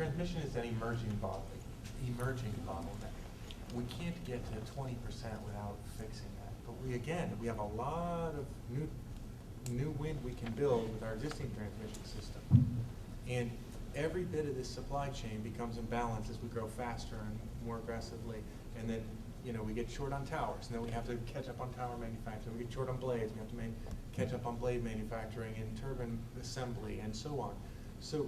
transmission is an emerging bottleneck. We can't get to 20% without fixing that. But we have a lot of new wind we can build with our existing transmission system. And every bit of this supply chain becomes imbalanced as we grow faster and more aggressively. And then, we get short on towers, and then we have to catch up on tower manufacturing. We get short on blades, we have to catch up on blade manufacturing and turbine assembly and so on. So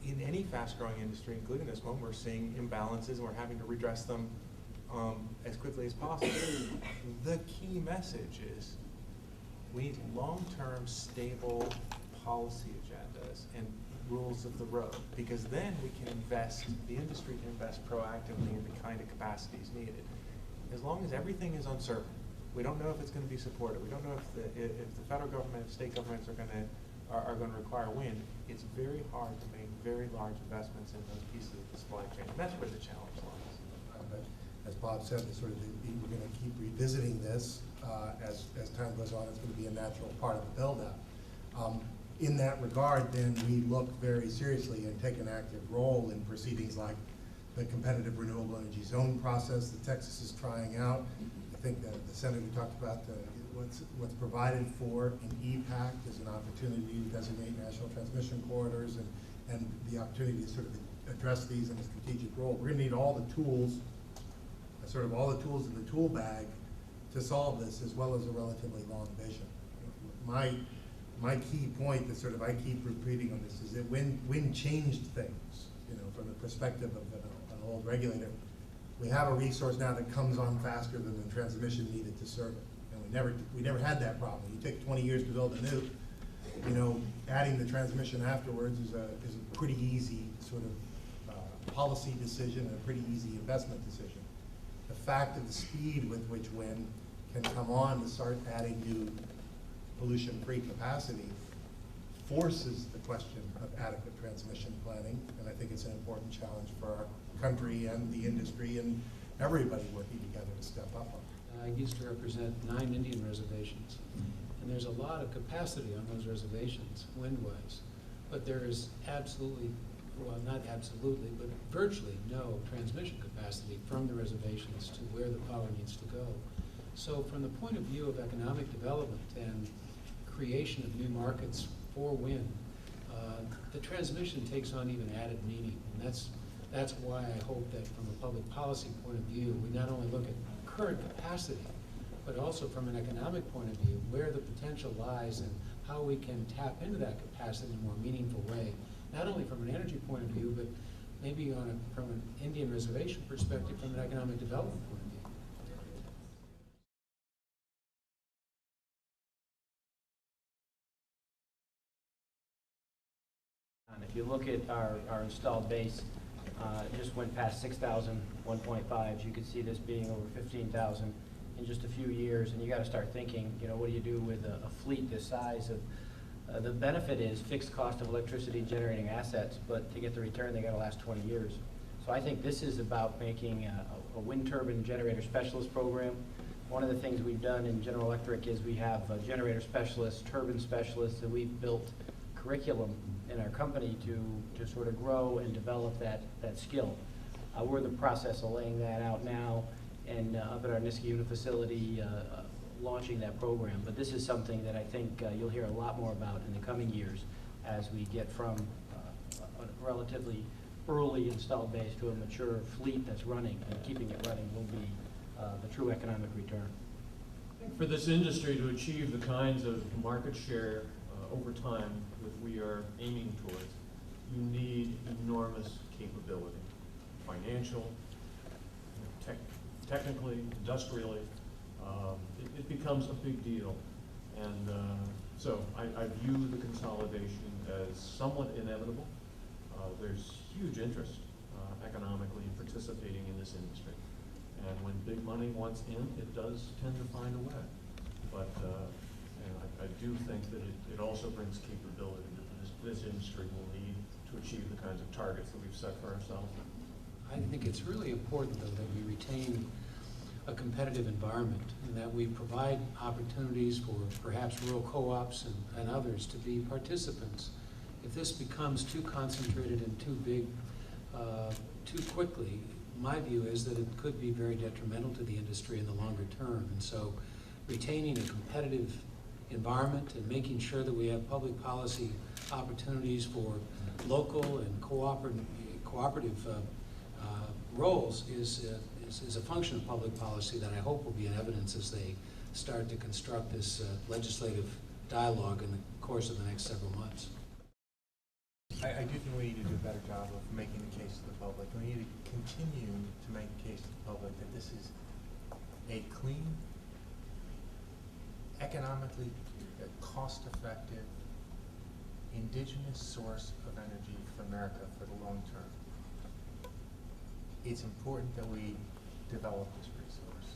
in any fast-growing industry, including this one, we're seeing imbalances and we're having to redress them as quickly as possible. The key message is we need long-term, stable policy agendas and rules of the road, because then we can invest, the industry can invest proactively in the kind of capacities needed. As long as everything is uncertain, we don't know if it's going to be supported, we don't know if the federal government, if state governments are going to require wind, it's very hard to make very large investments in those pieces of the supply chain, and that's where the challenge lies. As Bob said, we're going to keep revisiting this as time goes on. It's going to be a natural part of the build-out. In that regard, then, we look very seriously and take an active role in proceedings like the competitive renewable energy zone process that Texas is trying out. I think that the Senator talked about what's provided for in EPAC as an opportunity to designate national transmission corridors and the opportunity to sort of address these in a strategic role. We're going to need all the tools, all the tools in the tool bag to solve this, as well as a relatively long vision. My key point that I keep repeating on this is that wind changed things, from the perspective of an old regulator. We have a resource now that comes on faster than the transmission needed to serve it. And we never had that problem. You take 20 years to build a nuke, adding the transmission afterwards is a pretty easy policy decision and a pretty easy investment decision. The fact of the speed with which wind can come on to start adding new pollution-free capacity forces the question of adequate transmission planning, and I think it's an important challenge for our country and the industry and everybody working together to step up on. I used to represent 9 Indian reservations, and there's a lot of capacity on those reservations, wind-wise, but there is absolutely, well, not absolutely, but virtually no transmission capacity from the reservations to where the power needs to go. So from the point of view of economic development and creation of new markets for wind, the transmission takes on even added meaning. And that's why I hope that from a public policy point of view, we not only look at current capacity, but also from an economic point of view, where the potential lies and how we can tap into that capacity in a more meaningful way, not only from an energy point of view, but maybe from an Indian reservation perspective, from an economic development point of view. If you look at our installed base, it just went past 6,000 1.5s. You could see this being over 15,000 in just a few years, and you got to start thinking, what do you do with a fleet this size? The benefit is fixed cost of electricity generating assets, but to get the return, they got to last 20 years. So I think this is about making a wind turbine generator specialist program. One of the things we've done in General Electric is we have generator specialists, turbine specialists, and we've built curriculum in our company to sort of grow and develop that skill. We're in the process of laying that out now and up at our Niskayuna facility launching that program. But this is something that I think you'll hear a lot more about in the coming years as we get from a relatively early installed base to a mature fleet that's running, and keeping it running will be the true economic return. For this industry to achieve the kinds of market share over time that we are aiming towards, you need enormous capability, financial, technically, industrially. It becomes a big deal, and so I view the consolidation as somewhat inevitable. There's huge interest economically in participating in this industry, and when big money wants in, it does tend to find a way. But I do think that it also brings capability that this industry will need to achieve the kinds of targets that we've set for ourselves. I think it's really important, though, that we retain a competitive environment and that we provide opportunities for perhaps rural co-ops and others to be participants. If this becomes too concentrated and too big too quickly, my view is that it could be very detrimental to the industry in the longer term. And so retaining a competitive environment and making sure that we have public policy opportunities for local and cooperative roles is a function of public policy that I hope will be in evidence as they start to construct this legislative dialogue in the course of the next several months. I do think we need to do a better job of making the case to the public. We need to continue to make the case to the public that this is a clean, economically cost-effective, indigenous source of energy for America for the long term. It's important that we develop this resource.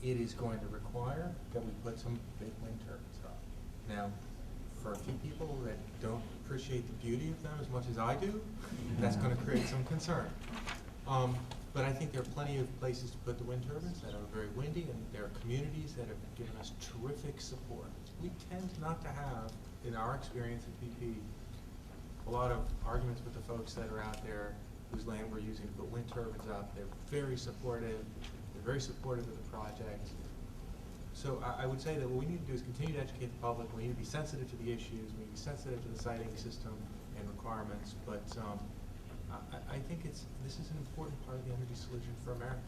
It is going to require that we put some big wind turbines up. Now, for a few people that don't appreciate the beauty of them as much as I do, that's going to create some concern. But I think there are plenty of places to put the wind turbines that are very windy, and there are communities that have given us terrific support. We tend not to have, in our experience at BP, a lot of arguments with the folks that are out there whose land we're using to put wind turbines up. They're very supportive. They're very supportive of the project. So I would say that what we need to do is continue to educate the public. We need to be sensitive to the issues. We need to be sensitive to the siting system and requirements. But I think this is an important part of the energy solution for America.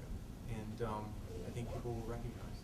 And I think people will recognize